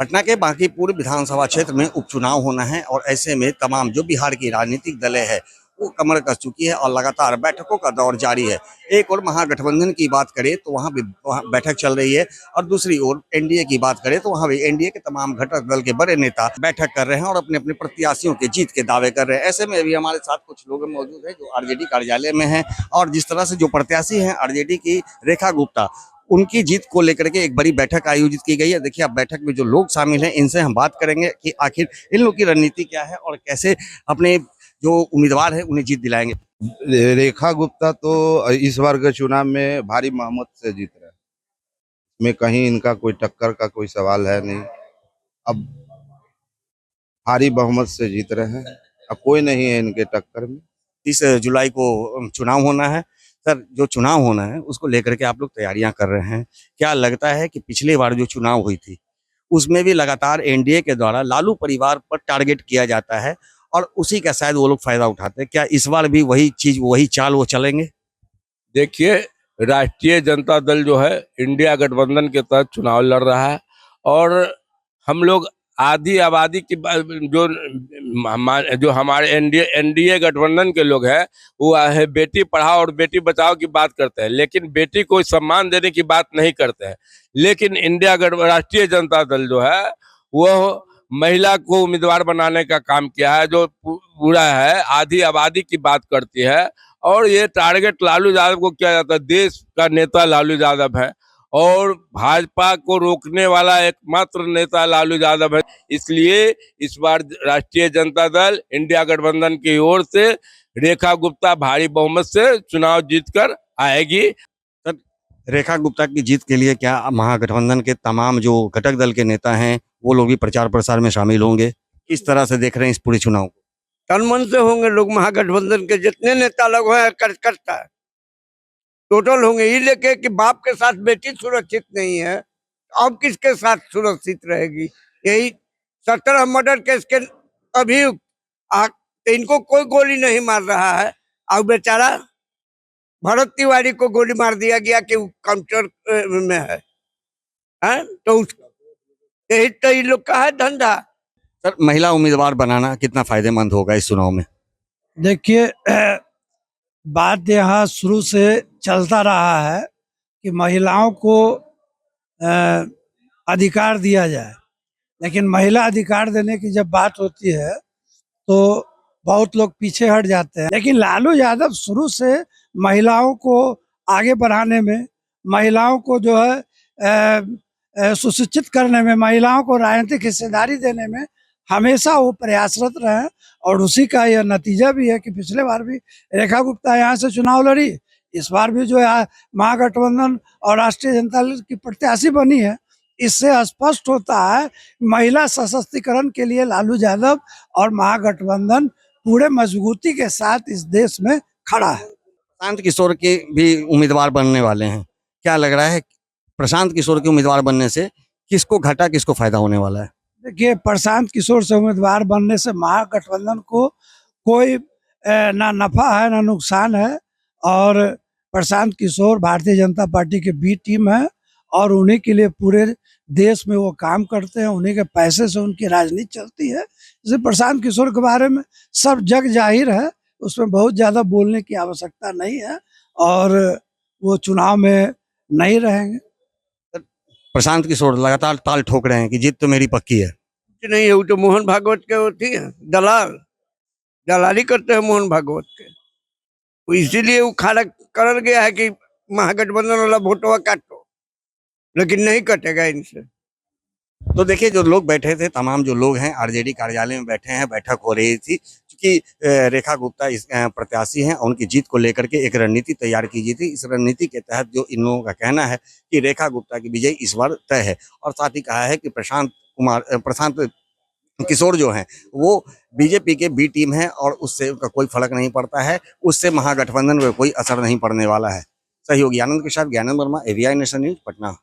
पटना के बांकीपुर विधानसभा क्षेत्र में उपचुनाव होना है और ऐसे में तमाम जो बिहार की राजनीतिक दलें हैं वो कमर कस चुकी है और लगातार बैठकों का दौर जारी है। एक और महागठबंधन की बात करें तो वहां भी बैठक चल रही है और दूसरी ओर एनडीए की बात करें तो वहां भी एनडीए के तमाम घटक दल के बड़े नेता बैठक कर रहे हैं और अपने अपने प्रत्याशियों के जीत के दावे कर रहे हैं। ऐसे में अभी हमारे साथ कुछ लोग मौजूद हैं जो आरजेडी कार्यालय में हैं और जिस तरह से जो प्रत्याशी हैं आरजेडी की रेखा गुप्ता, उनकी जीत को लेकर के एक बड़ी बैठक आयोजित की गई है। देखिए अब बैठक में जो लोग शामिल हैं इनसे हम बात करेंगे कि आखिर इन लोग की रणनीति क्या है और कैसे अपने जो उम्मीदवार है उन्हें जीत दिलाएंगे। रेखा गुप्ता तो इस बार के चुनाव में भारी बहुमत से जीत रहे हैं। में कहीं इनका कोई टक्कर का कोई सवाल है नहीं। अब भारी बहुमत से जीत रहे हैं, अब कोई नहीं है इनके टक्कर में। 30 जुलाई को चुनाव होना है। सर, जो चुनाव होना है उसको लेकर के आप लोग तैयारियां कर रहे हैं। क्या लगता है कि पिछली बार जो चुनाव हुई थी उसमें भी लगातार एनडीए के द्वारा लालू परिवार पर टारगेट किया जाता है और उसी का शायद वो लोग फायदा उठाते हैं। क्या इस बार भी वही चीज वही चाल वो चलेंगे? देखिए, राष्ट्रीय जनता दल जो है इंडिया गठबंधन के तहत चुनाव लड़ रहा है और हम लोग आधी आबादी की जो हमारे एनडीए गठबंधन के लोग हैं वो है बेटी पढ़ाओ और बेटी बचाओ की बात करते हैं, लेकिन बेटी को सम्मान देने की बात नहीं करते हैं। लेकिन राष्ट्रीय जनता दल जो है वो महिला को उम्मीदवार बनाने का काम किया है, जो पूरा है आधी आबादी की बात करती है। और ये टारगेट लालू यादव को किया जाता है। देश का नेता लालू यादव है और भाजपा को रोकने वाला एकमात्र नेता लालू यादव है। इसलिए इस बार राष्ट्रीय जनता दल इंडिया गठबंधन की ओर से रेखा गुप्ता भारी बहुमत से चुनाव जीतकर आएगी। सर, रेखा गुप्ता की जीत के लिए क्या महागठबंधन के तमाम जो घटक दल के नेता हैं वो लोग भी प्रचार प्रसार में शामिल होंगे? किस तरह से देख रहे हैं इस पूरे चुनाव को? तन मन से होंगे लोग। महागठबंधन के जितने नेता लोग हैं कार्यकर्ता टोटल होंगे ये लेके कि बाप के साथ बेटी सुरक्षित नहीं है, अब किसके साथ सुरक्षित रहेगी। यही 17 मर्डर केस के अभियुक्त इनको कोई गोली नहीं मार रहा है और बेचारा भरत तिवारी को गोली मार दिया गया कि काउंटर में है? तो यही तो इन लोग का है धंधा। सर, महिला उम्मीदवार बनाना कितना फायदेमंद होगा इस चुनाव में? देखिए, बात यहाँ शुरू से चलता रहा है कि महिलाओं को अधिकार दिया जाए, लेकिन महिला अधिकार देने की जब बात होती है तो बहुत लोग पीछे हट जाते हैं। लेकिन लालू यादव शुरू से महिलाओं को आगे बढ़ाने में, महिलाओं को जो है सुशिक्षित करने में, महिलाओं को राजनीतिक हिस्सेदारी देने में हमेशा वो प्रयासरत रहे और उसी का यह नतीजा भी है कि पिछले बार भी रेखा गुप्ता यहाँ से चुनाव लड़ी, इस बार भी जो है महागठबंधन और राष्ट्रीय जनता दल की प्रत्याशी बनी है। इससे स्पष्ट होता है महिला सशक्तिकरण के लिए लालू यादव और महागठबंधन पूरे मजबूती के साथ इस देश में खड़ा है। प्रशांत किशोर के भी उम्मीदवार बनने वाले हैं। क्या लग रहा है प्रशांत किशोर के उम्मीदवार बनने से किसको घाटा किसको फायदा होने वाला है? देखिए, प्रशांत किशोर से उम्मीदवार बनने से महागठबंधन को कोई ना नफा है ना नुकसान है और प्रशांत किशोर भारतीय जनता पार्टी के बी टीम है और उन्हीं के लिए पूरे देश में वो काम करते हैं, उन्हीं के पैसे से उनकी राजनीति चलती है। जैसे प्रशांत किशोर के बारे में सब जग जाहिर है, उसमें बहुत ज़्यादा बोलने की आवश्यकता नहीं है और वो चुनाव में नहीं रहेंगे। प्रशांत किशोर लगातार ताल ठोक रहे हैं कि जीत तो मेरी पक्की है। नहीं है, वो तो मोहन भागवत के होती है, दलाली करते हैं मोहन भागवत के। तो इसीलिए वो खड़ा कर गया है कि महागठबंधन वाला वोटवा काटो, लेकिन नहीं कटेगा इनसे। तो देखिए, जो लोग बैठे थे, तमाम जो लोग हैं आरजेडी कार्यालय में बैठे हैं, बैठक हो रही थी क्योंकि रेखा गुप्ता इस प्रत्याशी हैं, उनकी जीत को लेकर के एक रणनीति तैयार की गई थी। इस रणनीति के तहत जो इन लोगों का कहना है कि रेखा गुप्ता की विजय इस बार तय है और साथ ही कहा है कि प्रशांत किशोर जो हैं वो बीजेपी के बी टीम है और उससे उनका कोई फर्क नहीं पड़ता है, उससे महागठबंधन में कोई असर नहीं पड़ने वाला है। सहयोगी आनंद के साथ Gyanand Verma, AVI nation news, Patna.